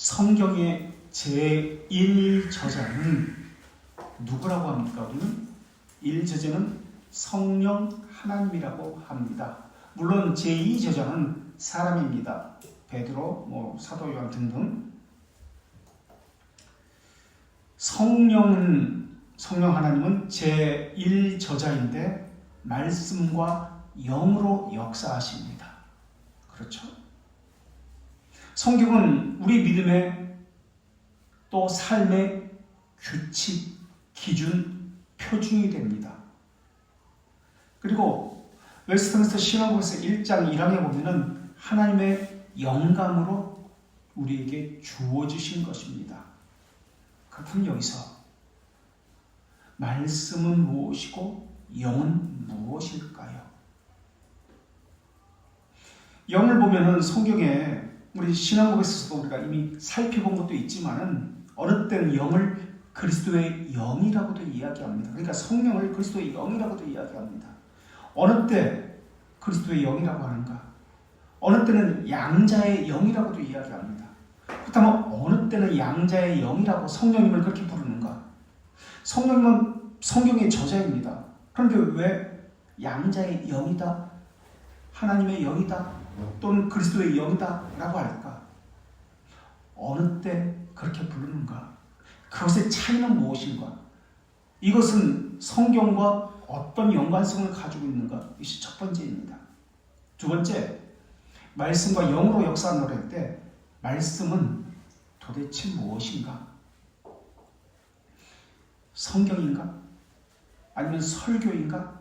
성경의 제1저자는 누구라고 합니까? 우리는 1저자는 성령 하나님이라고 합니다. 물론 제2저자는 사람입니다. 베드로, 사도 요한 등등. 성령 하나님은 제1저자인데 말씀과 영으로 역사하십니다. 그렇죠? 성경은 우리 믿음의 또 삶의 규칙, 기준, 표준이 됩니다. 그리고 웨스트민스터 신학에서 1장 1항에 보면은 하나님의 영감으로 우리에게 주어주신 것입니다. 그렇다면 여기서 말씀은 무엇이고 영은 무엇일까요? 영을 보면은 성경에 우리 신앙국에서도 우리가 이미 살펴본 것도 있지만은 어느 때는 영을 그리스도의 영이라고도 이야기합니다. 그러니까 성령을 그리스도의 영이라고도 이야기합니다. 어느 때 그리스도의 영이라고 하는가? 어느 때는 양자의 영이라고도 이야기합니다. 그렇다면 어느 때는 양자의 영이라고 성령님을 그렇게 부르는가? 성령님은 성경의 저자입니다. 그런데 왜 양자의 영이다, 하나님의 영이다, 또는 그리스도의 영이다 라고 할까? 어느 때 그렇게 부르는가? 그것의 차이는 무엇인가? 이것은 성경과 어떤 연관성을 가지고 있는가? 이것이 첫 번째입니다. 두 번째, 말씀과 영으로 역사한다고 할 때 말씀은 도대체 무엇인가? 성경인가? 아니면 설교인가?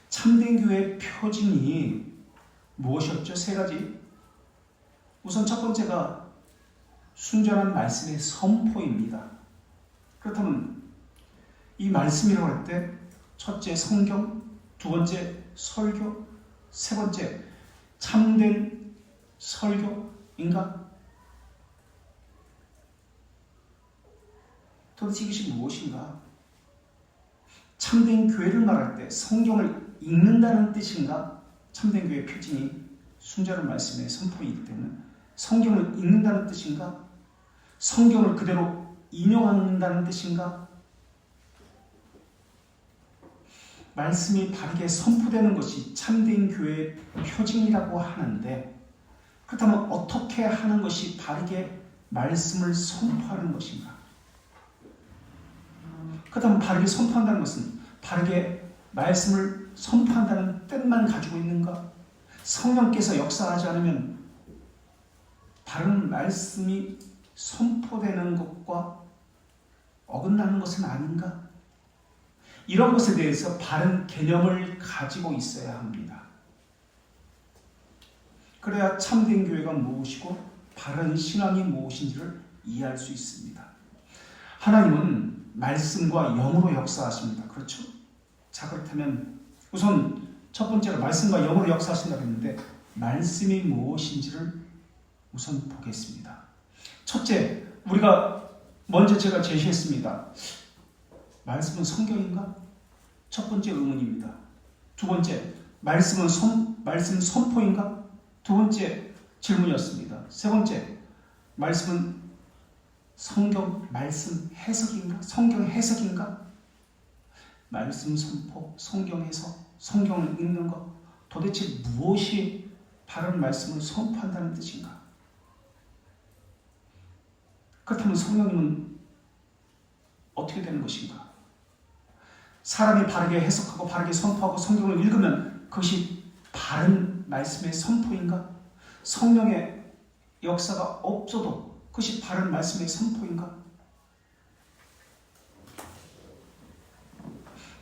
참된 교회의 표징이 무엇이었죠? 세 가지. 우선 첫 번째가 순전한 말씀의 선포입니다. 그렇다면 이 말씀이라고 할 때 첫째 성경, 두 번째 설교, 세 번째 참된 설교인가? 도대체 이것이 무엇인가? 참된 교회를 말할 때 성경을 읽는다는 뜻인가? 참된 교회의 표징이 순전한 말씀의 선포이기 때문에 성경을 읽는다는 뜻인가? 성경을 그대로 인용한다는 뜻인가? 말씀이 바르게 선포되는 것이 참된 교회의 표징이라고 하는데, 그렇다면 어떻게 하는 것이 바르게 말씀을 선포하는 것인가? 그렇다면 바르게 선포한다는 것은 바르게 말씀을 선포한다는 뜻만 가지고 있는가? 성령께서 역사하지 않으면 바른 말씀이 선포되는 것과 어긋나는 것은 아닌가? 이런 것에 대해서 바른 개념을 가지고 있어야 합니다. 그래야 참된 교회가 무엇이고 바른 신앙이 무엇인지를 이해할 수 있습니다. 하나님은 말씀과 영으로 역사하십니다. 그렇죠? 자, 그렇다면 우선 첫 번째로 말씀과 영으로 역사하신다고 했는데 말씀이 무엇인지를 우선 보겠습니다. 첫째, 먼저 제가 제시했습니다. 말씀은 성경인가? 첫 번째 의문입니다. 두 번째, 말씀 선포인가? 두 번째 질문이었습니다. 세 번째, 말씀은 말씀 해석인가? 성경 해석인가? 말씀 선포, 성경 해석, 성경을 읽는 것, 도대체 무엇이 바른 말씀을 선포한다는 뜻인가? 그렇다면 성령님은 어떻게 되는 것인가? 사람이 바르게 해석하고 바르게 선포하고 성경을 읽으면 그것이 바른 말씀의 선포인가? 성령의 역사가 없어도 그것이 바른 말씀의 선포인가?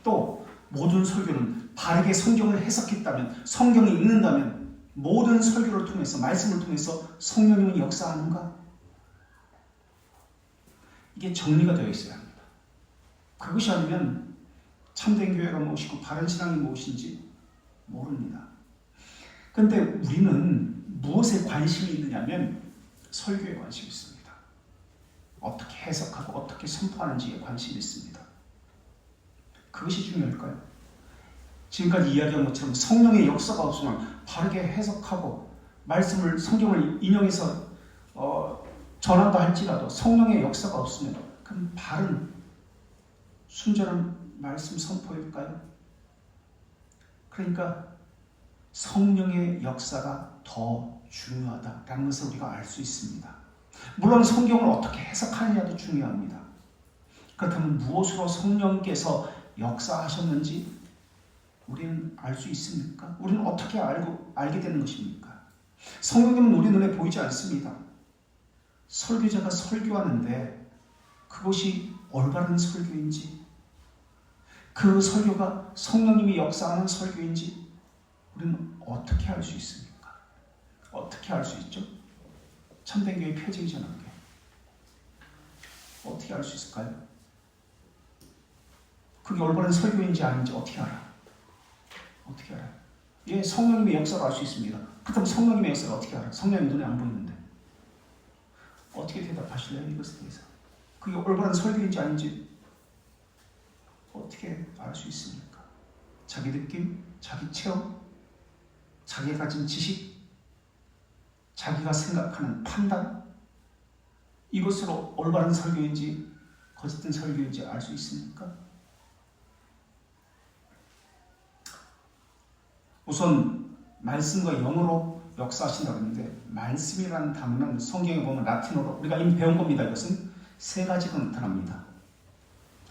또 모든 설교는 바르게 성경을 해석했다면, 성경을 읽는다면 모든 설교를 통해서, 말씀을 통해서 성령님은 역사하는가? 이게 정리가 되어 있어야 합니다. 그것이 아니면 참된 교회가 무엇이고 바른 신앙이 무엇인지 모릅니다. 그런데 우리는 무엇에 관심이 있느냐면 설교에 관심이 있습니다. 어떻게 해석하고 어떻게 선포하는지에 관심이 있습니다. 그것이 중요할까요? 지금까지 이야기한 것처럼 성령의 역사가 없으면 바르게 해석하고 말씀을 성경을 인용해서 전한다 할지라도 성령의 역사가 없으면 그럼 바른 순전한 말씀 선포일까요? 그러니까 성령의 역사가 더 중요하다라는 것을 우리가 알 수 있습니다. 물론 성경을 어떻게 해석하느냐도 중요합니다. 그렇다면 무엇으로 성령께서 역사하셨는지 우리는 알 수 있습니까? 우리는 어떻게 알게 되는 것입니까? 성령님은 우리 눈에 보이지 않습니다. 설교자가 설교하는데 그것이 올바른 설교인지, 그 설교가 성령님이 역사하는 설교인지 우리는 어떻게 알 수 있습니까? 어떻게 알 수 있죠? 참된교회 표징 전환교회 어떻게 알 수 있을까요? 그게 올바른 설교인지 아닌지 어떻게 알아? 어떻게 알아요? 예, 성령님의 역사를 알 수 있습니다. 그렇다면 성령님의 역사를 어떻게 알아? 성령님 눈에 안 보이는데 어떻게 대답하실래요? 이것에 대해서 그게 올바른 설교인지 아닌지 어떻게 알 수 있습니까? 자기 느낌, 자기 체험, 자기가 가진 지식, 자기가 생각하는 판단, 이것으로 올바른 설교인지 거짓된 설교인지 알 수 있습니까? 우선 말씀과 영어로 역사하신다고 했는데 말씀이라는 단어는 성경에 보면 라틴어로 우리가 이미 배운 겁니다. 이것은 세 가지로 나타납니다.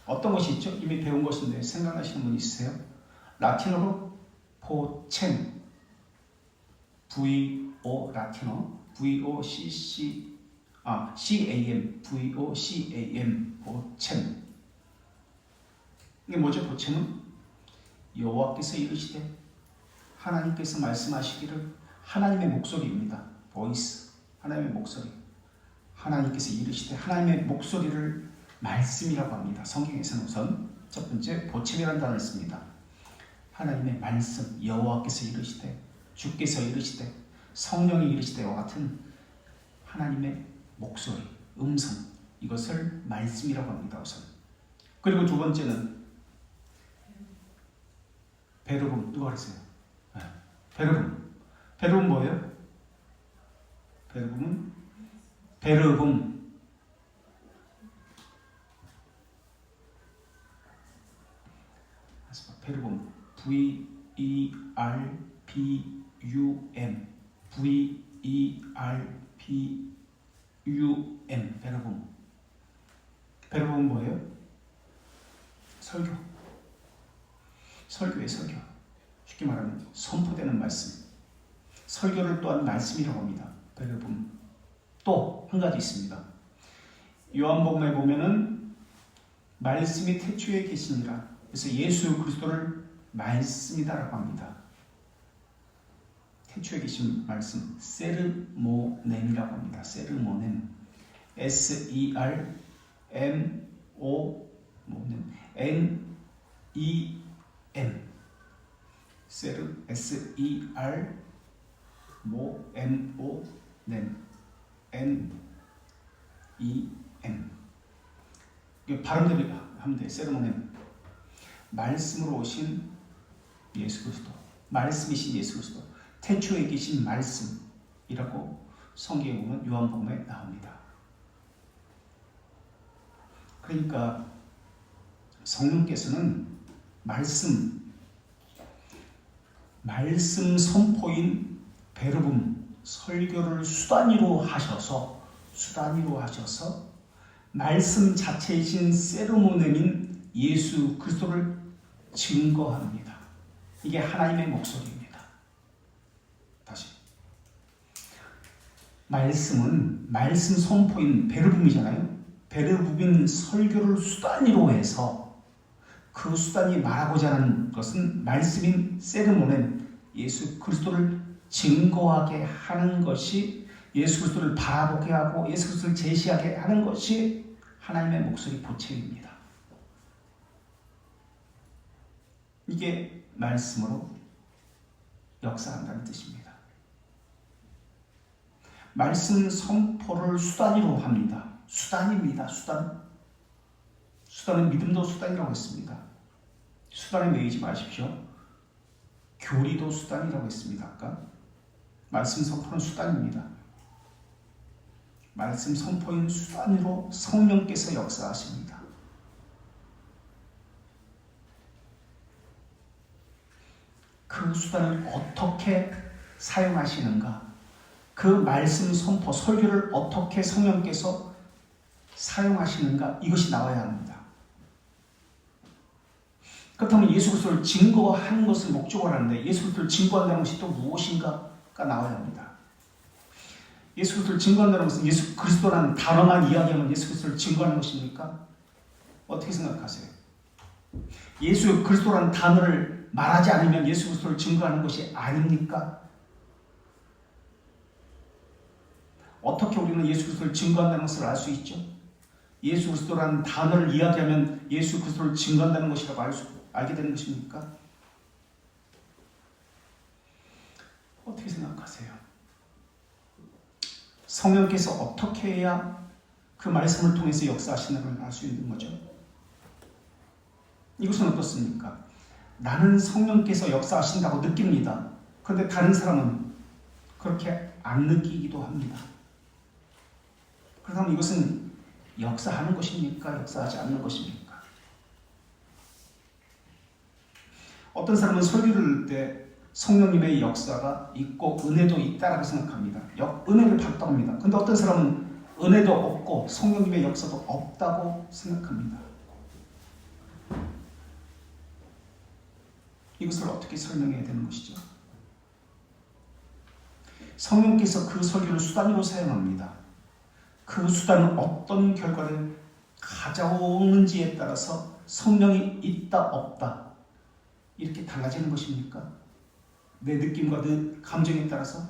어떤 것이 있죠? 이미 배운 것인데 생각나시는 분 있으세요? 라틴어로 보쳔, V-O 라틴어, C-A-M, V-O-C-A-M, 보쳔. 이게 뭐죠? 보쳔은 여호와께서 이르시되 하나님께서 말씀하시기를 하나님의 목소리입니다. 보이스, 하나님의 목소리. 하나님께서 이르시되 하나님의 목소리를 말씀이라고 합니다. 성경에서는 우선 첫 번째 보쳔이라는 단어를 씁니다. 하나님의 말씀, 여호와께서 이르시되, 주께서 이르시되, 성령이 이르시되와 같은 하나님의 목소리, 음성, 이것을 말씀이라고 합니다. 우선. 그리고 두 번째는 베르금. 누가 그랬어요? 베르금. 베르금 뭐예요? 베르금은 베르금. 베르금. V-E-R-B-U-M. V-E-R-B-U-M. 베르금. 베르금은 뭐예요? 설교. 설교의 설교. 쉽게 말하면 선포되는 말씀. 설교를 또한 말씀이라고 합니다. 베르금. 또 한 가지 있습니다. 요한복음에 보면은 말씀이 태초에 계시니라. 그래서 예수 그리스도를 말씀이다라고 합니다. 태초에 계신 말씀, 세르모넴이라고 합니다. 세르모넴. S-E-R-M-O N-E-M. S-E-R M-O-N-O-N N-E-M. 이게 발음대로 하면 돼. 세르모넴. 말씀으로 오신 예수 그리스도. 말씀이신 예수 그리스도. 태초에 계신 말씀이라고 성경에 보면 요한복음에 나옵니다. 그러니까 성령께서는 말씀 선포인 베르금 설교를 수단위로 하셔서 말씀 자체이신 세르모넴인 예수 그리스도를 증거합니다. 이게 하나님의 목소리입니다. 다시. 말씀은 말씀 선포인 베르금이잖아요. 베르금인 설교를 수단위로 해서 그 수단이 말하고자 하는 것은 말씀인 세르모넴 예수 그리스도를 증거하게 하는 것이, 예수 그리스도를 바라보게 하고 예수 그리스도를 제시하게 하는 것이 하나님의 목소리 보채입니다. 이게 말씀으로 역사한다는 뜻입니다. 말씀 선포를 수단위로 합니다. 수단입니다. 수단은 믿음도 수단이라고 했습니다. 수단에 매이지 마십시오. 교리도 수단이라고 했습니다. 아까 말씀 선포는 수단입니다. 말씀 선포인 수단으로 성령께서 역사하십니다. 그 수단을 어떻게 사용하시는가? 그 말씀 선포, 설교를 어떻게 성령께서 사용하시는가? 이것이 나와야 합니다. 그렇다면 예수 그리스도를 증거하는 것을 목적으로 하는데 예수 그리스도를 증거한다는 것이 또 무엇인가가 나와야 합니다. 예수 그리스도를 증거한다는 것은 예수 그리스도라는 단어만 이야기하면 예수 그리스도를 증거하는 것입니까? 어떻게 생각하세요? 예수 그리스도라는 단어를 말하지 않으면 예수 그리스도를 증거하는 것이 아닙니까? 어떻게 우리는 예수 그리스도를 증거한다는 것을 알 수 있죠? 예수 그리스도라는 단어를 이야기하면 예수 그리스도를 증거한다는 것이라고 알게 되는 것입니까? 어떻게 생각하세요? 성령께서 어떻게 해야 그 말씀을 통해서 역사하시는 걸 알 수 있는 거죠? 이것은 어떻습니까? 나는 성령께서 역사하신다고 느낍니다. 그런데 다른 사람은 그렇게 안 느끼기도 합니다. 그렇다면 이것은 역사하는 것입니까? 역사하지 않는 것입니까? 어떤 사람은 설교를 할 때 성령님의 역사가 있고 은혜도 있다라고 생각합니다. 은혜를 받다고 합니다. 그런데 어떤 사람은 은혜도 없고 성령님의 역사도 없다고 생각합니다. 이것을 어떻게 설명해야 되는 것이죠? 성령께서 그 설교를 수단으로 사용합니다. 그 수단은 어떤 결과를 가져오는지에 따라서 성령이 있다 없다 이렇게 달라지는 것입니까? 내 느낌과 내 감정에 따라서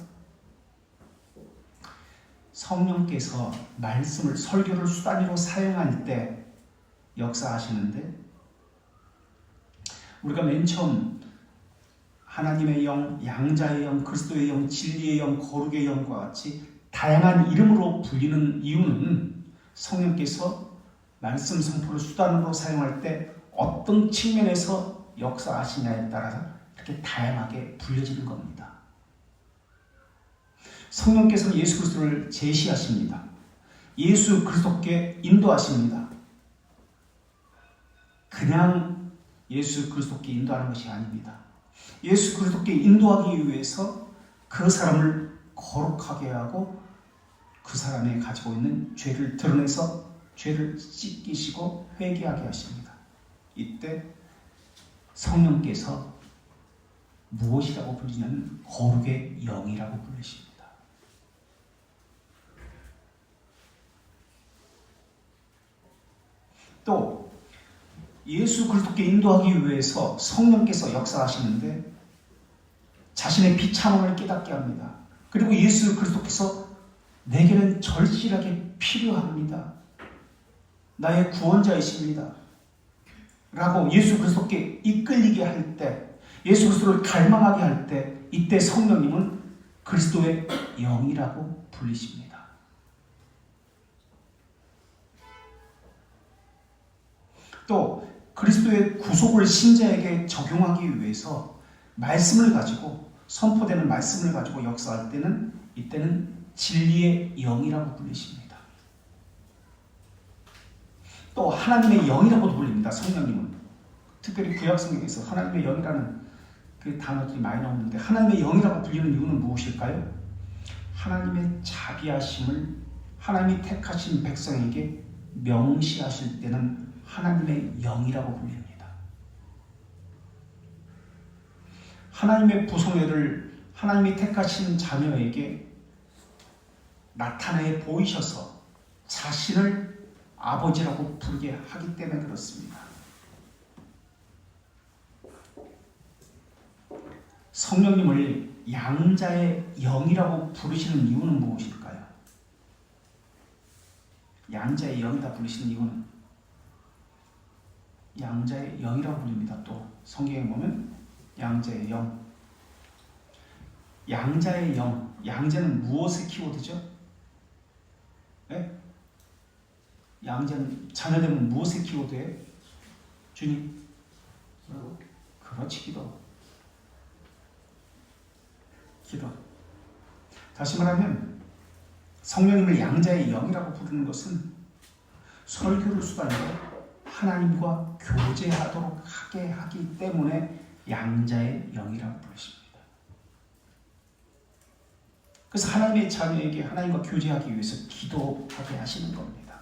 성령께서 말씀을 설교를 수단으로 사용할 때 역사하시는데 우리가 맨 처음 하나님의 영, 양자의 영, 그리스도의 영, 진리의 영, 거룩의 영과 같이 다양한 이름으로 불리는 이유는 성령께서 말씀 선포를 수단으로 사용할 때 어떤 측면에서 역사하시냐에 따라서 이렇게 다양하게 불려지는 겁니다. 성령께서는 예수 그리스도를 제시하십니다. 예수 그리스도께 인도하십니다. 그냥 예수 그리스도께 인도하는 것이 아닙니다. 예수 그리스도께 인도하기 위해서 그 사람을 거룩하게 하고 그 사람이 가지고 있는 죄를 드러내서 죄를 씻기시고 회개하게 하십니다. 이때 성령께서 무엇이라고 불리냐면 거룩의 영이라고 부르십니다. 또 예수 그리스도께 인도하기 위해서 성령께서 역사하시는데 자신의 비참함을 깨닫게 합니다. 그리고 예수 그리스도께서 내게는 절실하게 필요합니다. 나의 구원자이십니다. 라고 예수 그리스도께 이끌리게 할 때, 예수 그리스도를 갈망하게 할 때, 이때 성령님은 그리스도의 영이라고 불리십니다. 또 그리스도의 구속을 신자에게 적용하기 위해서 말씀을 가지고 선포되는 말씀을 가지고 역사할 때는 이때는 진리의 영이라고 불리십니다. 또 하나님의 영이라고도 불립니다. 성령님은 특별히 구약성경에서 하나님의 영이라는 그 단어들이 많이 나오는데 하나님의 영이라고 불리는 이유는 무엇일까요? 하나님의 자비하심을 하나님이 택하신 백성에게 명시하실 때는 하나님의 영이라고 불립니다. 하나님의 부성애를 하나님이 택하신 자녀에게 나타내 보이셔서 자신을 아버지라고 부르게 하기 때문에 그렇습니다. 성령님을 양자의 영이라고 부르시는 이유는 무엇일까요? 양자의 영이다 부르시는 이유는 양자의 영이라고 부릅니다. 또 성경에 보면 양자의 영, 양자의 영, 양자는 무엇의 키워드죠? 네? 양자는 자녀되면 무엇의 키워드예요? 주님? 그렇지, 기도. 다시 말하면 성령님을 양자의 영이라고 부르는 것은 설교를 수단으로 하나님과 교제하도록 하게 하기 때문에 양자의 영이라고 부르십니다. 그래서 하나님의 자녀에게 하나님과 교제하기 위해서 기도하게 하시는 겁니다.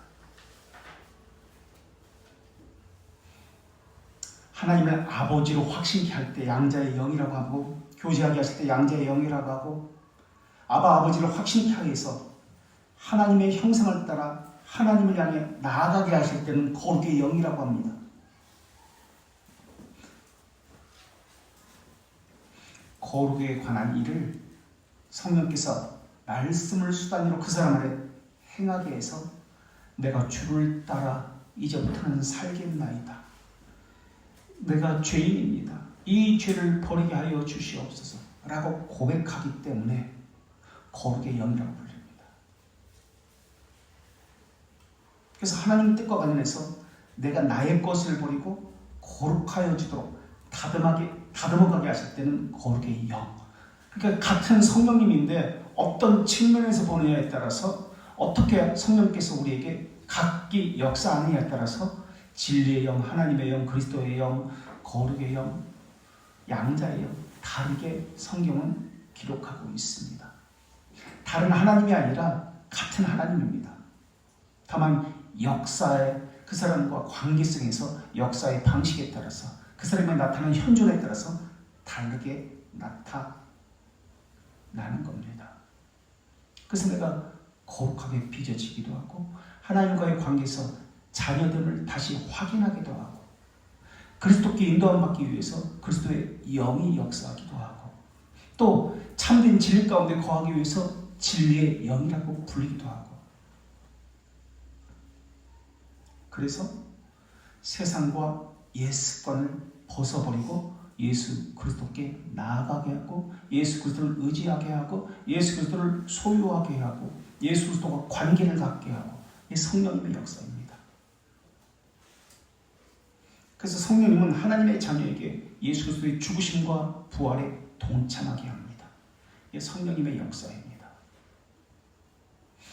하나님을 아버지로 확신케 할 때 양자의 영이라고 하고, 교제하게 하실 때 양자의 영이라고 하고, 아버지를 확신케 하기 위해서 하나님의 형상을 따라 하나님을 향해 나아가게 하실 때는 거룩의 영이라고 합니다. 거룩에 관한 일을 성령께서 말씀을 수단으로 그 사람 안에 행하게 해서 내가 주를 따라 이제부터는 살겠나이다. 내가 죄인입니다. 이 죄를 버리게 하여 주시옵소서 라고 고백하기 때문에 거룩의 영이라고 불립니다. 그래서 하나님 뜻과 관련해서 내가 나의 것을 버리고 거룩하여 주도록 다듬어가게 하실 때는 거룩의 영. 그러니까 같은 성령님인데 어떤 측면에서 보느냐에 따라서 어떻게 성령께서 우리에게 각기 역사하느냐에 따라서 진리의 영, 하나님의 영, 그리스도의 영, 거룩의 영, 양자의 영 다르게 성경은 기록하고 있습니다. 다른 하나님이 아니라 같은 하나님입니다. 다만 역사의 그 사람과 관계성에서 역사의 방식에 따라서 그 사람이 나타나는 현존에 따라서 다르게 나타나는 겁니다. 그래서 내가 거룩하게 빚어지기도 하고 하나님과의 관계에서 자녀됨을 다시 확인하기도 하고 그리스도께 인도함 받기 위해서 그리스도의 영이 역사하기도 하고 또 참된 진리 가운데 거하기 위해서 진리의 영이라고 불리기도 하고 그래서 세상과 옛 습관을 벗어버리고 예수 그리스도께 나아가게 하고 예수 그리스도를 의지하게 하고 예수 그리스도를 소유하게 하고 예수 그리스도와 관계를 갖게 하고 이 성령님의 역사입니다. 그래서 성령님은 하나님의 자녀에게 예수 그리스도의 죽으심과 부활에 동참하게 합니다. 이 성령님의 역사입니다.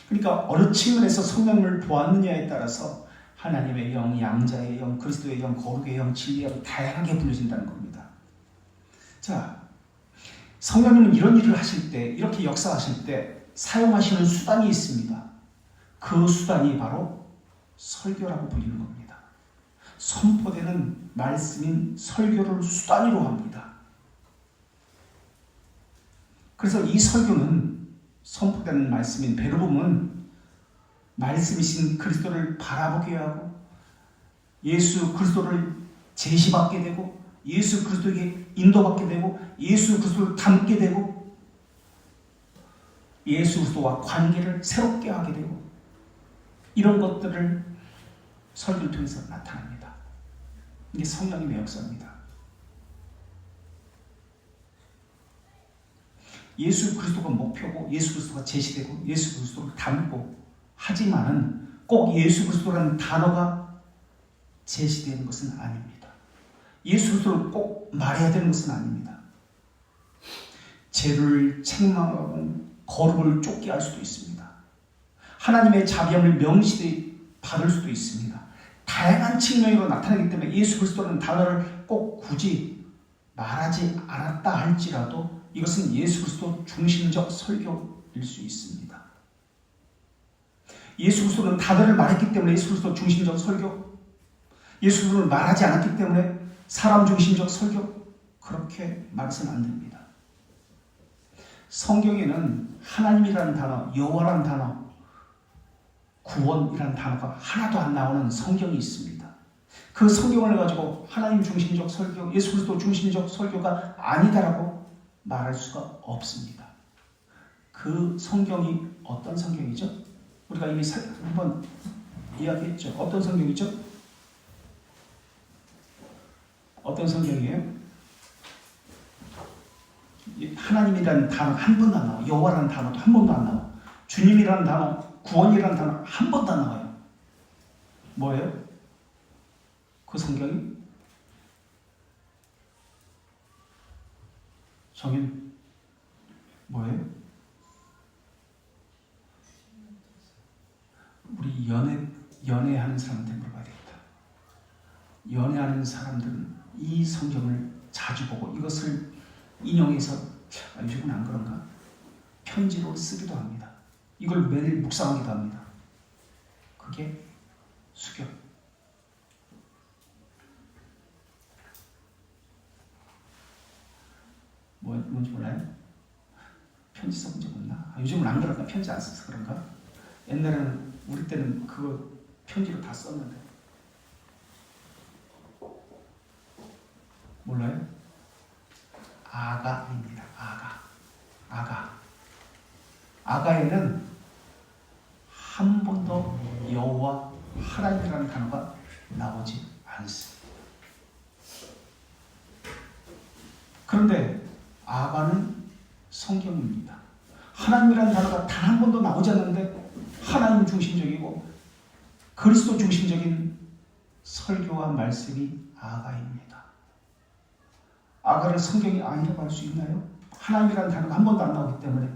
그러니까 어느 측면에서 성령을 보았느냐에 따라서 하나님의 영, 양자의 영, 그리스도의 영, 거룩의 영, 진리의 영 다양하게 불려진다는 겁니다. 자, 성령님은 이런 일을 하실 때, 이렇게 역사하실 때 사용하시는 수단이 있습니다. 그 수단이 바로 설교라고 불리는 겁니다. 선포되는 말씀인 설교를 수단으로 합니다. 그래서 이 설교는 선포되는 말씀인 베르봄은 말씀이신 그리스도를 바라보게 하고 예수 그리스도를 제시받게 되고 예수 그리스도에게 인도받게 되고 예수 그리스도를 닮게 되고 예수 그리스도와 관계를 새롭게 하게 되고 이런 것들을 설교를 통해서 나타납니다. 이게 성령님의 역사입니다. 예수 그리스도가 목표고 예수 그리스도가 제시되고 예수 그리스도를 닮고 하지만은 꼭 예수 그리스도라는 단어가 제시되는 것은 아닙니다. 예수 그리스도를 꼭 말해야 되는 것은 아닙니다. 죄를 책망하고 거룩을 쫓게 할 수도 있습니다. 하나님의 자비함을 명시되 받을 수도 있습니다. 다양한 측면으로 나타나기 때문에 예수 그리스도라는 단어를 꼭 굳이 말하지 않았다 할지라도 이것은 예수 그리스도 중심적 설교일 수 있습니다. 예수 그리스도는 단어를 말했기 때문에 예수 그리스도 중심적 설교, 예수 그리스도를 말하지 않았기 때문에 사람 중심적 설교, 그렇게 말해서는 안 됩니다. 성경에는 하나님이라는 단어, 여호와라는 단어, 구원이라는 단어가 하나도 안 나오는 성경이 있습니다. 그 성경을 가지고 하나님 중심적 설교, 예수 그리스도 중심적 설교가 아니다라고 말할 수가 없습니다. 그 성경이 어떤 성경이죠? 우리가 이미 한번 이야기했죠. 어떤 성경이죠? 어떤 성경이에요? 하나님이라는 단어 한 번도 안 나와요. 여호와라는 단어도 한 번도 안 나와요. 주님이라는 단어, 구원이라는 단어 한 번도 안 나와요. 뭐예요? 그 성경이? 정인 뭐예요? 연애하는 사람한테 물어봐야 되겠다. 연애하는 사람들은 이 성경을 자주 보고 이것을 인용해서 요즘은 안 그런가? 편지로 쓰기도 합니다. 이걸 매일 묵상하기도 합니다. 그게 수교. 뭔지 몰라요? 편지 써본 적 없나? 요즘은 안 그런가? 편지 안 써서 그런가? 옛날에는 우리 때는 그거 편지로 다 썼는데. 몰라요? 아가입니다. 아가에는 한 번도 여호와 하나님이라는 단어가 나오지 않습니다. 그런데 아가는 성경입니다. 하나님이라는 단어가 단 한 번도 나오지 않는데 하나님 중심적이고 그리스도 중심적인 설교와 말씀이 아가입니다. 아가를 성경이 아니라고 할 수 있나요? 하나님이라는 단어가 한 번도 안 나오기 때문에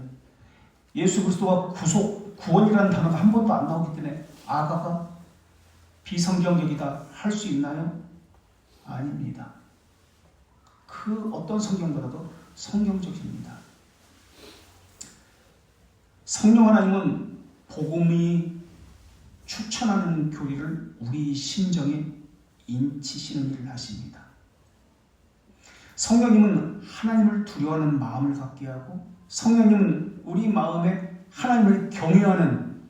예수 그리스도와 구원이라는 단어가 한 번도 안 나오기 때문에 아가가 비성경적이다 할 수 있나요? 아닙니다. 그 어떤 성경보다도 성경적입니다. 성령 하나님은 복음이 추천하는 교리를 우리 심정에 인치시는 일을 하십니다. 성령님은 하나님을 두려워하는 마음을 갖게 하고 성령님은 우리 마음에 하나님을 경외하는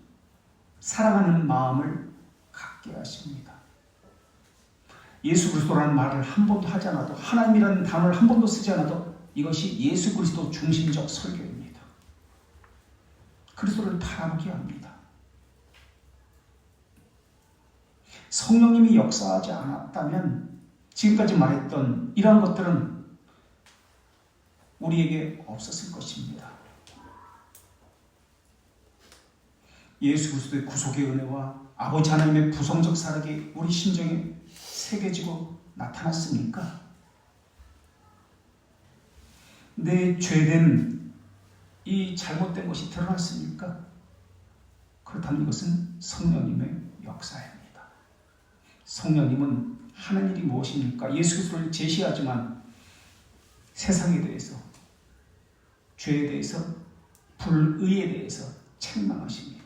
사랑하는 마음을 갖게 하십니다. 예수 그리스도라는 말을 한 번도 하지 않아도 하나님이라는 단어를 한 번도 쓰지 않아도 이것이 예수 그리스도 중심적 설교입니다. 그리스도를 바라보게 합니다. 성령님이 역사하지 않았다면 지금까지 말했던 이러한 것들은 우리에게 없었을 것입니다. 예수 그리스도의 구속의 은혜와 아버지 하나님의 부성적 사랑이 우리 심정에 새겨지고 나타났습니까? 내 죄된 이 잘못된 것이 드러났습니까? 그렇다면 이것은 성령님의 역사입니다. 성령님은 하는 일이 무엇입니까? 예수 그리스도를 제시하지만 세상에 대해서, 죄에 대해서, 불의에 대해서 책망하십니다.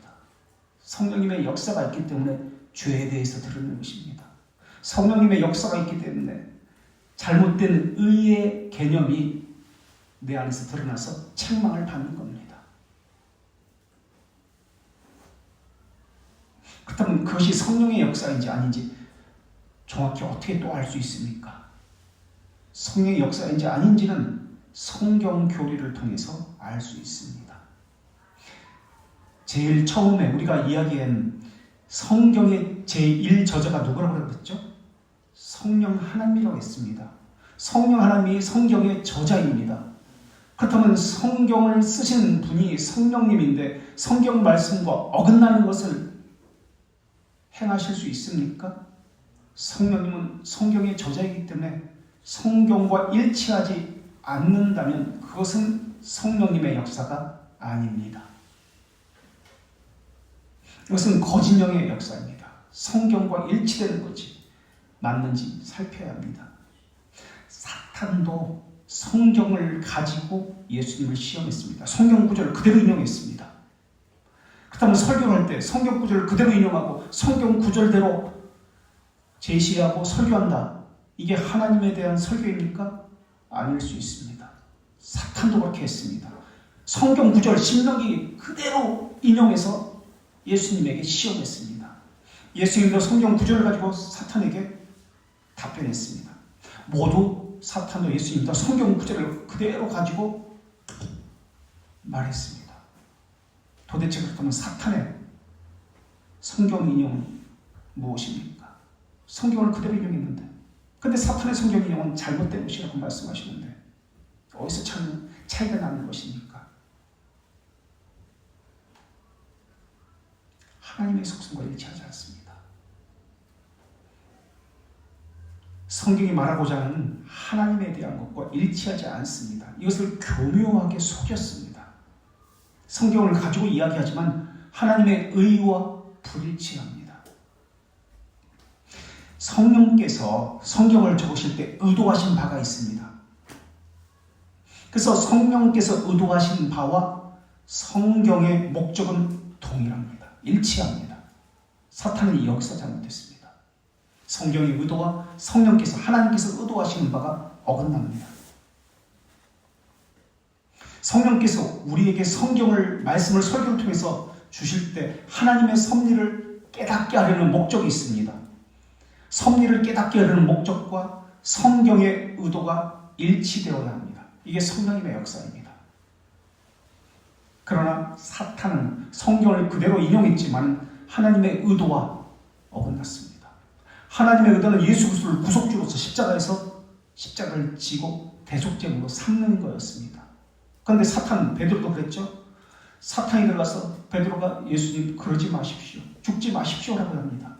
성령님의 역사가 있기 때문에 죄에 대해서 드러내는 것입니다. 성령님의 역사가 있기 때문에 잘못된 의의 개념이 내 안에서 드러나서 책망을 받는 겁니다. 그렇다면 그것이 성령의 역사인지 아닌지 정확히 어떻게 또 알 수 있습니까? 성령의 역사인지 아닌지는 성경 교리를 통해서 알 수 있습니다. 제일 처음에 우리가 이야기한 성경의 제1저자가 누구라고 그랬죠? 성령 하나님이라고 했습니다. 성령 하나님이 성경의 저자입니다. 그렇다면 성경을 쓰신 분이 성령님인데 성경 말씀과 어긋나는 것을 행하실 수 있습니까? 성령님은 성경의 저자이기 때문에 성경과 일치하지 않는다면 그것은 성령님의 역사가 아닙니다. 이것은 거짓 영의 역사입니다. 성경과 일치되는 것이 맞는지 살펴야 합니다. 사탄도 성경을 가지고 예수님을 시험했습니다. 성경 구절을 그대로 인용했습니다. 그렇다면 설교를 할 때 성경 구절을 그대로 인용하고 성경 구절대로 제시하고 설교한다. 이게 하나님에 대한 설교입니까? 아닐 수 있습니다. 사탄도 그렇게 했습니다. 성경 구절 신명기 그대로 인용해서 예수님에게 시험했습니다. 예수님도 성경 구절을 가지고 사탄에게 답변했습니다. 모두 사탄도 예수님도 성경 구절을 그대로 가지고 말했습니다. 도대체 그렇다면 사탄의 성경 인용은 무엇입니까? 성경을 그대로 인용했는데 근데 사탄의 성경 인용은 잘못된 것이라고 말씀하시는데 어디서 차이가 나는 것입니까? 하나님의 속성과 일치하지 않습니다. 성경이 말하고자 하는 하나님에 대한 것과 일치하지 않습니다. 이것을 교묘하게 속였습니다. 성경을 가지고 이야기하지만 하나님의 의와 불일치합니다. 성령께서 성경을 적으실 때 의도하신 바가 있습니다. 그래서 성령께서 의도하신 바와 성경의 목적은 동일합니다. 일치합니다. 사탄은 여기서 잘못했습니다. 성경의 의도와 성령께서 하나님께서 의도하시는 바가 어긋납니다. 성령께서 우리에게 성경을 말씀을 설교를 통해서 주실 때 하나님의 섭리를 깨닫게 하려는 목적이 있습니다. 섭리를 깨닫게 하려는 목적과 성경의 의도가 일치되어야 합니다. 이게 성령님의 역사입니다. 그러나 사탄은 성경을 그대로 인용했지만 하나님의 의도와 어긋났습니다. 하나님의 의도는 예수 그리스도를 구속주로서 십자가에서 십자가를 지고 대속제물로 삼는 거였습니다. 그런데 사탄은, 베드로도 그랬죠. 사탄이 들어가서 베드로가 예수님 그러지 마십시오, 죽지 마십시오라고 합니다.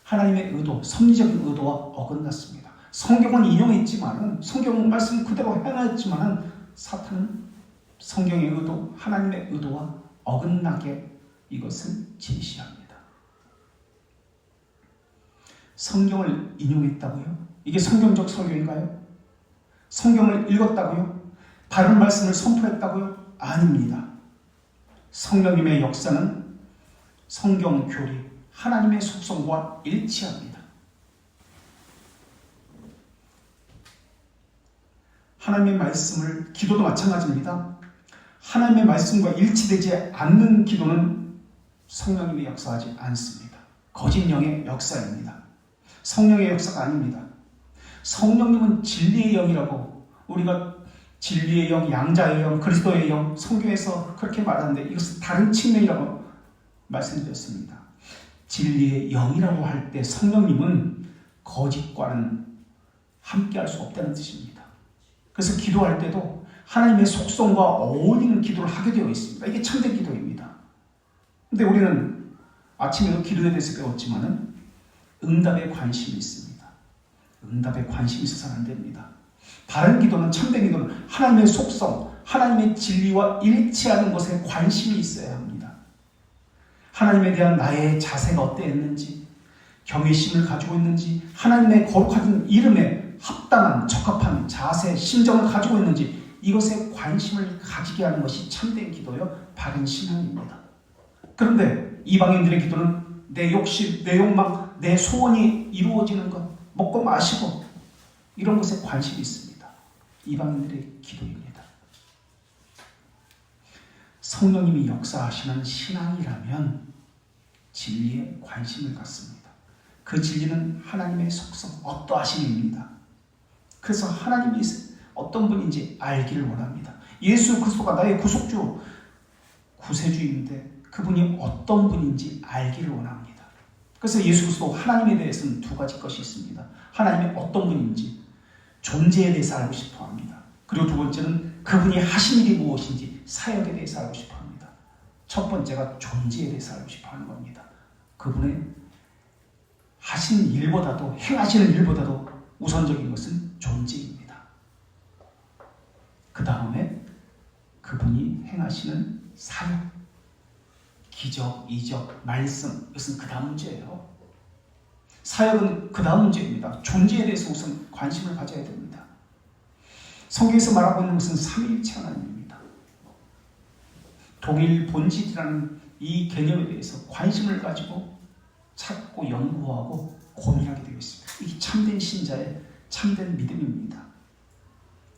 하나님의 의도, 섭리적인 의도와 어긋났습니다. 성경은 인용했지만, 성경 말씀 그대로 행하였지만 사탄은 성경의 의도, 하나님의 의도와 어긋나게 이것을 제시합니다. 성경을 인용했다고요? 이게 성경적 설교인가요? 성경을 읽었다고요? 바른 말씀을 선포했다고요? 아닙니다. 성령님의 역사는 성경 교리, 하나님의 속성과 일치합니다. 하나님의 말씀을, 기도도 마찬가지입니다. 하나님의 말씀과 일치되지 않는 기도는 성령님이 역사하지 않습니다. 거짓 영의 역사입니다. 성령의 역사가 아닙니다. 성령님은 진리의 영이라고, 우리가 진리의 영, 양자의 영, 그리스도의 영, 성경에서 그렇게 말하는데 이것은 다른 측면이라고 말씀드렸습니다. 진리의 영이라고 할 때 성령님은 거짓과는 함께할 수 없다는 뜻입니다. 그래서 기도할 때도 하나님의 속성과 어울리는 기도를 하게 되어 있습니다. 이게 참된 기도입니다. 근데 우리는 아침에도 기도에 대해서 배웠지만은 응답에 관심이 있습니다. 응답에 관심이 있어서는 안 됩니다. 바른 기도는, 참된 기도는 하나님의 속성, 하나님의 진리와 일치하는 것에 관심이 있어야 합니다. 하나님에 대한 나의 자세가 어땠는지, 경외심을 가지고 있는지, 하나님의 거룩한 이름에 합당한, 적합한 자세, 심정을 가지고 있는지, 이것에 관심을 가지게 하는 것이 참된 기도요, 바른 신앙입니다. 그런데 이방인들의 기도는 내 욕심, 내 욕망, 내 소원이 이루어지는 것, 먹고 마시고 이런 것에 관심이 있습니다. 이방인들의 기도입니다. 성령님이 역사하시는 신앙이라면 진리에 관심을 갖습니다. 그 진리는 하나님의 속성, 어떠하심입니다. 그래서 하나님이 어떤 분인지 알기를 원합니다. 예수 그리스도가 나의 구속주, 구세주인데 그분이 어떤 분인지 알기를 원합니다. 그래서 예수 그리스도, 하나님에 대해서는 두 가지 것이 있습니다. 하나님이 어떤 분인지, 존재에 대해서 알고 싶어 합니다. 그리고 두 번째는 그분이 하신 일이 무엇인지, 사역에 대해서 알고 싶어 합니다. 첫 번째가 존재에 대해서 알고 싶어 하는 겁니다. 그분의 하신 일보다도, 행하시는 일보다도 우선적인 것은 존재입니다. 그 다음에 그분이 행하시는 사역, 기적, 이적, 말씀, 이것은 그 다음 문제예요. 사역은 그 다음 문제입니다. 존재에 대해서 우선 관심을 가져야 됩니다. 성경에서 말하고 있는 것은 삼위일체 하나님입니다. 동일 본질이라는 이 개념에 대해서 관심을 가지고 찾고 연구하고 고민하게 되어 있습니다. 이게 참된 신자의 참된 믿음입니다.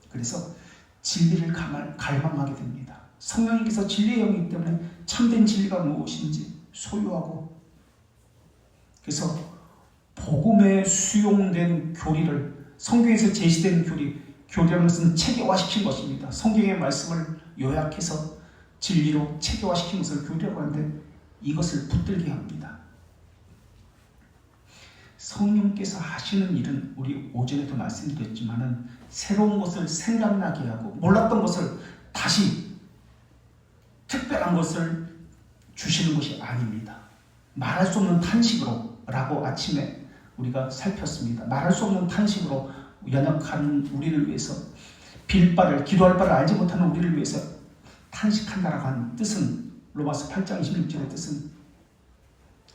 그래서 진리를 갈망하게 됩니다. 성령님께서 진리의 영이기 때문에 참된 진리가 무엇인지 소유하고, 그래서 복음에 수용된 교리를, 성경에서 제시된 교리라는 것은 체계화시킨 것입니다. 성경의 말씀을 요약해서 진리로 체계화시킨 것을 교리라고 하는데 이것을 붙들게 합니다. 성령께서 하시는 일은 우리 오전에도 말씀드렸지만은 새로운 것을 생각나게 하고, 몰랐던 것을 다시 특별한 것을 주시는 것이 아닙니다. 말할 수 없는 탄식으로 라고 아침에 우리가 살폈습니다. 말할 수 없는 탄식으로 연약한 우리를 위해서, 빌 바를, 기도할 바를 알지 못하는 우리를 위해서 탄식한다라고 하는 뜻은, 로마서 8장 26절의 뜻은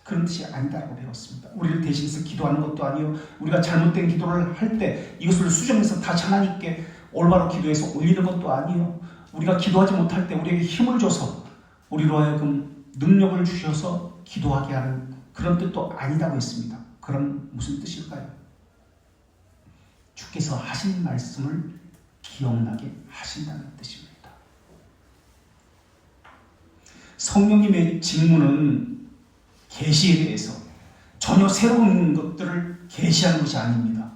그런 뜻이 아니다라고 배웠습니다. 우리를 대신해서 기도하는 것도 아니요, 우리가 잘못된 기도를 할 때 이것을 수정해서 다시 하나님께 올바로 기도해서 올리는 것도 아니요, 우리가 기도하지 못할 때 우리에게 힘을 줘서 우리로 하여금 능력을 주셔서 기도하게 하는 그런 뜻도 아니다고 했습니다. 그럼 무슨 뜻일까요? 주께서 하신 말씀을 기억나게 하신다는 뜻입니다. 성령님의 직무는 계시에 대해서 전혀 새로운 것들을 계시하는 것이 아닙니다.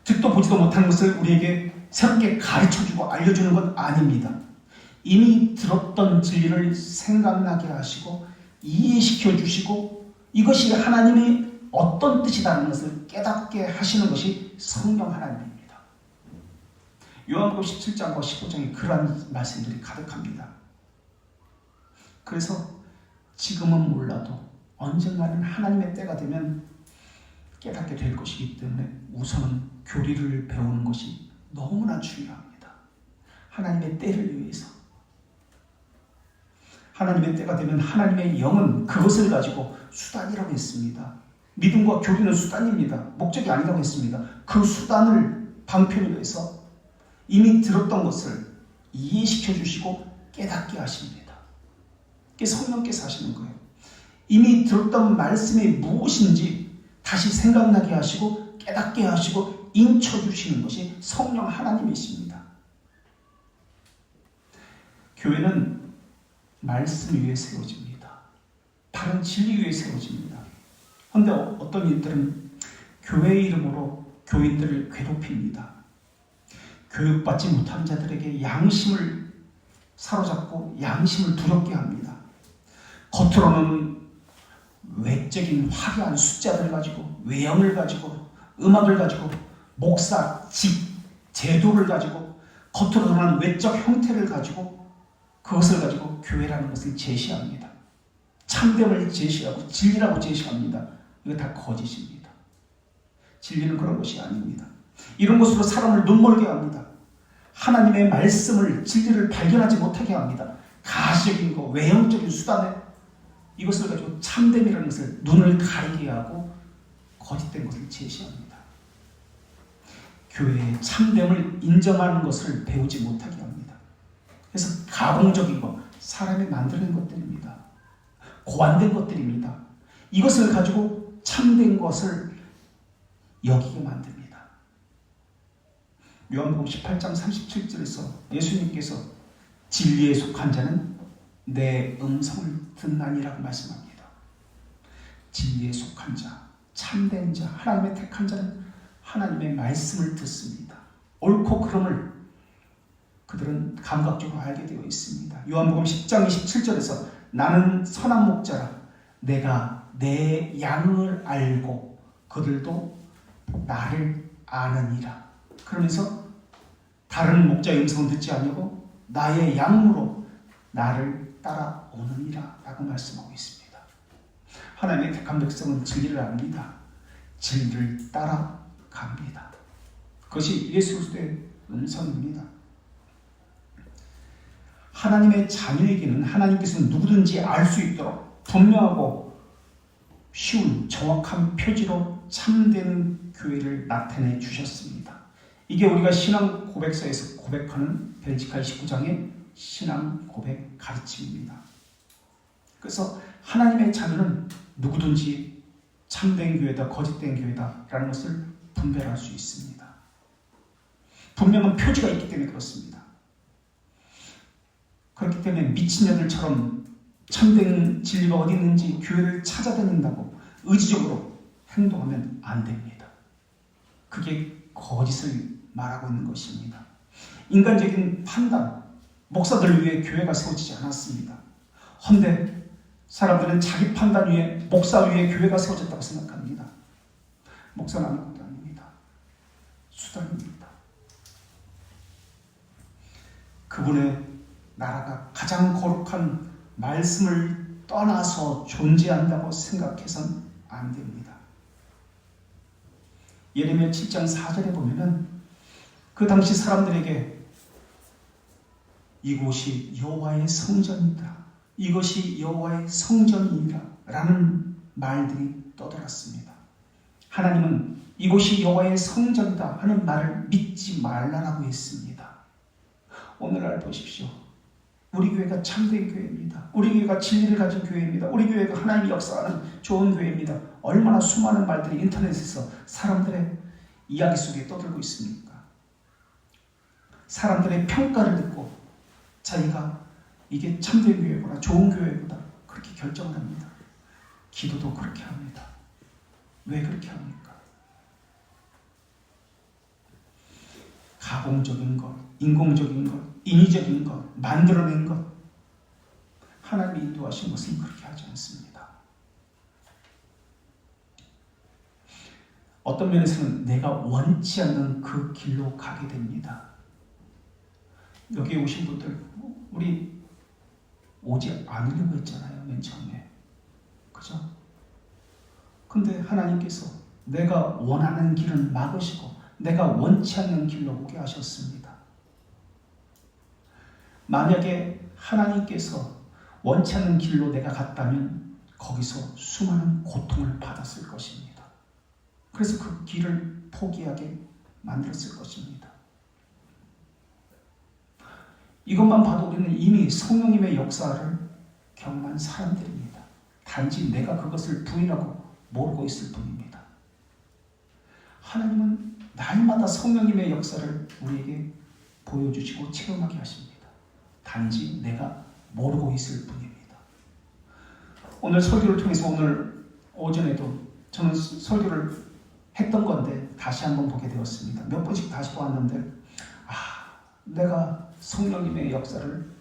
듣도 보지도 못한 것을 우리에게 새롭게 가르쳐주고 알려주는 것 아닙니다. 이미 들었던 진리를 생각나게 하시고 이해시켜 주시고 이것이 하나님의 어떤 뜻이라는 것을 깨닫게 하시는 것이 성령 하나님입니다. 요한복음 17장과 15장에 그러한 말씀들이 가득합니다. 그래서 지금은 몰라도 언젠가는 하나님의 때가 되면 깨닫게 될 것이기 때문에 우선은 교리를 배우는 것이 너무나 중요합니다. 하나님의 때를 위해서. 하나님의 때가 되면 하나님의 영은 그것을 가지고 수단이라고 했습니다. 믿음과 교리는 수단입니다. 목적이 아니라고 했습니다. 그 수단을 방편으로 해서 이미 들었던 것을 이해시켜 주시고 깨닫게 하십니다. 그게 성령께서 하시는 거예요. 이미 들었던 말씀이 무엇인지 다시 생각나게 하시고 깨닫게 하시고 인쳐주시는 것이 성령 하나님이십니다. 교회는 말씀 위에 세워집니다. 바른 진리 위에 세워집니다. 그런데 어떤 이들은 교회 이름으로 교인들을 괴롭힙니다. 교육받지 못한 자들에게 양심을 사로잡고 양심을 두렵게 합니다. 겉으로는 외적인 화려한 숫자들 가지고 외형을 가지고 음악을 가지고 목사, 직, 제도를 가지고 겉으로 드러나는 외적 형태를 가지고 그것을 가지고 교회라는 것을 제시합니다. 참됨을 제시하고 진리라고 제시합니다. 이거 다 거짓입니다. 진리는 그런 것이 아닙니다. 이런 것으로 사람을 눈멀게 합니다. 하나님의 말씀을, 진리를 발견하지 못하게 합니다. 가시적인 거, 외형적인 수단에 이것을 가지고 참됨이라는 것을 눈을 가리게 하고 거짓된 것을 제시합니다. 교회의 참됨을 인정하는 것을 배우지 못하게 합니다. 그래서 가공적인 것, 사람이 만드는 것들입니다. 고안된 것들입니다. 이것을 가지고 참된 것을 여기게 만듭니다. 요한복음 18장 37절에서 예수님께서 진리에 속한 자는 내 음성을 듣나니라고 말씀합니다. 진리에 속한 자, 참된 자, 하나님의 택한 자는 하나님의 말씀을 듣습니다. 옳고 그름을 그들은 감각적으로 알게 되어 있습니다. 요한복음 10장 27절에서 나는 선한 목자라 내가 내 양을 알고 그들도 나를 아느니라. 그러면서 다른 목자의 음성은 듣지 아니하고 나의 양으로 나를 따라오느니라 라고 말씀하고 있습니다. 하나님의 택한 백성은 진리를 압니다. 진리를 따라갑니다. 그것이 예수 그리스도의 음성입니다. 하나님의 자녀에게는 하나님께서는 누구든지 알 수 있도록 분명하고 쉬운 정확한 표지로 참된 교회를 나타내 주셨습니다. 이게 우리가 신앙 고백서에서 고백하는 벨지카 29장의 신앙 고백 가르침입니다. 그래서 하나님의 자녀는 누구든지 참된 교회다, 거짓된 교회다 라는 것을 분별할 수 있습니다. 분명한 표지가 있기 때문에 그렇습니다. 그렇기 때문에 미친년들처럼 참된 진리가 어디 있는지 교회를 찾아다닌다고 의지적으로 행동하면 안 됩니다. 그게 거짓을 말하고 있는 것입니다. 인간적인 판단, 목사들 위해 교회가 세워지지 않았습니다. 헌데 사람들은 자기 판단 위에, 목사 위에 교회가 세워졌다고 생각합니다. 목사는 아무것도 아닙니다. 수단입니다. 그분의 나라가 가장 거룩한 말씀을 떠나서 존재한다고 생각해서는 안 됩니다. 예레미야 7장 4절에 보면은 그 당시 사람들에게 이곳이 여호와의 성전이다. 이것이 여호와의 성전이니라 라는 말들이 떠돌았습니다. 하나님은 이곳이 여호와의 성전이다 하는 말을 믿지 말라라고 했습니다. 오늘날 보십시오. 우리 교회가 참된 교회입니다. 우리 교회가 진리를 가진 교회입니다. 우리 교회가 하나님이 역사하는 좋은 교회입니다. 얼마나 수많은 말들이 인터넷에서 사람들의 이야기 속에 떠들고 있습니까? 사람들의 평가를 듣고 자기가 이게 참된 교회구나, 좋은 교회구나 그렇게 결정을 합니다. 기도도 그렇게 합니다. 왜 그렇게 합니까? 가공적인 것, 인공적인 것, 인위적인 것, 만들어낸 것, 하나님이 인도하신 것은 그렇게 하지 않습니다. 어떤 면에서는 내가 원치 않는 그 길로 가게 됩니다. 여기에 오신 분들, 우리 오지 않으려고 했잖아요, 맨 처음에. 그죠? 근데 하나님께서 내가 원하는 길은 막으시고 내가 원치 않는 길로 오게 하셨습니다. 만약에 하나님께서 원치 않는 길로 내가 갔다면 거기서 수많은 고통을 받았을 것입니다. 그래서 그 길을 포기하게 만들었을 것입니다. 이것만 봐도 우리는 이미 성령님의 역사를 경험한 사람들입니다. 단지 내가 그것을 부인하고 모르고 있을 뿐입니다. 하나님은 날마다 성령님의 역사를 우리에게 보여주시고 체험하게 하십니다. 단지 내가 모르고 있을 뿐입니다. 오늘 설교를 통해서 오늘 오전에도 저는 설교를 했던 건데 다시 한번 보게 되었습니다. 몇 번씩 다시 보았는데 내가 성령님의 역사를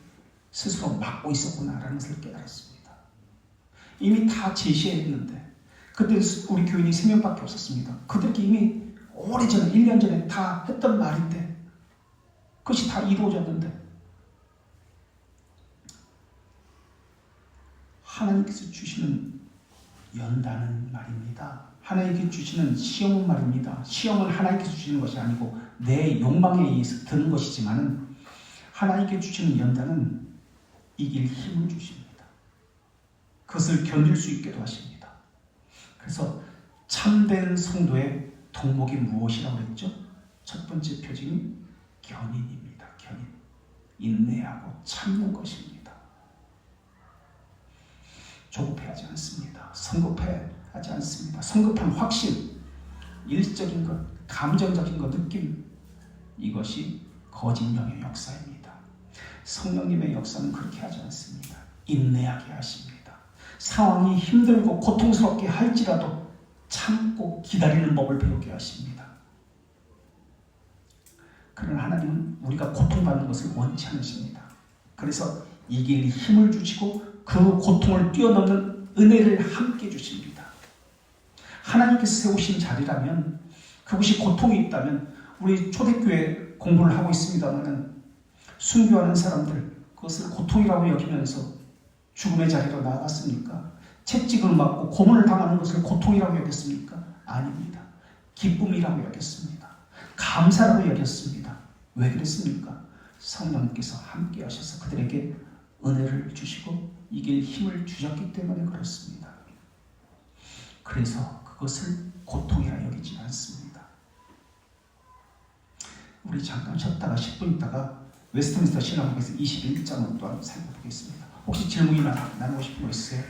스스로 막고 있었구나라는 것을 깨달았습니다. 이미 다 제시했는데 그때 우리 교인이 3명밖에 없었습니다. 그들께 이미 오래전에 1년 전에 다 했던 말인데 그것이 다 이루어졌는데 하나님께서 주시는 연단은 말입니다. 하나님께서 주시는 시험은 말입니다. 시험은 하나님께서 주시는 것이 아니고 내 욕망에 의해서 드는 것이지만 하나님께 주시는 연단은 이길 힘을 주십니다. 그것을 견딜 수 있게도 하십니다. 그래서 참된 성도의 덕목이 무엇이라고 했죠? 첫 번째 표징이 견인입니다. 견인. 인내하고 참는 것입니다. 조급해하지 않습니다. 성급해하지 않습니다. 성급한 확신, 일적인 것, 감정적인 것, 느낌, 이것이 거짓 영의 역사입니다. 성령님의 역사는 그렇게 하지 않습니다. 인내하게 하십니다. 상황이 힘들고 고통스럽게 할지라도 참고 기다리는 법을 배우게 하십니다. 그러나 하나님은 우리가 고통받는 것을 원치 않으십니다. 그래서 이길 힘을 주시고 그 고통을 뛰어넘는 은혜를 함께 주십니다. 하나님께서 세우신 자리라면 그것이 고통이 있다면 우리 초대교회 공부를 하고 있습니다만 순교하는 사람들 그것을 고통이라고 여기면서 죽음의 자리로 나아갔습니까? 채찍을 맞고 고문을 당하는 것을 고통이라고 여겼습니까? 아닙니다. 기쁨이라고 여겼습니다. 감사라고 여겼습니다. 왜 그랬습니까? 성령께서 함께 하셔서 그들에게 은혜를 주시고 이길 힘을 주셨기 때문에 그렇습니다. 그래서 그것을 고통이라 여기지 않습니다. 우리 잠깐 쉬었다가 10분 있다가 웨스트민스터 신학국에서 21장을 또한 살펴보겠습니다. 혹시 질문이나 나누고 싶은 거 있으세요?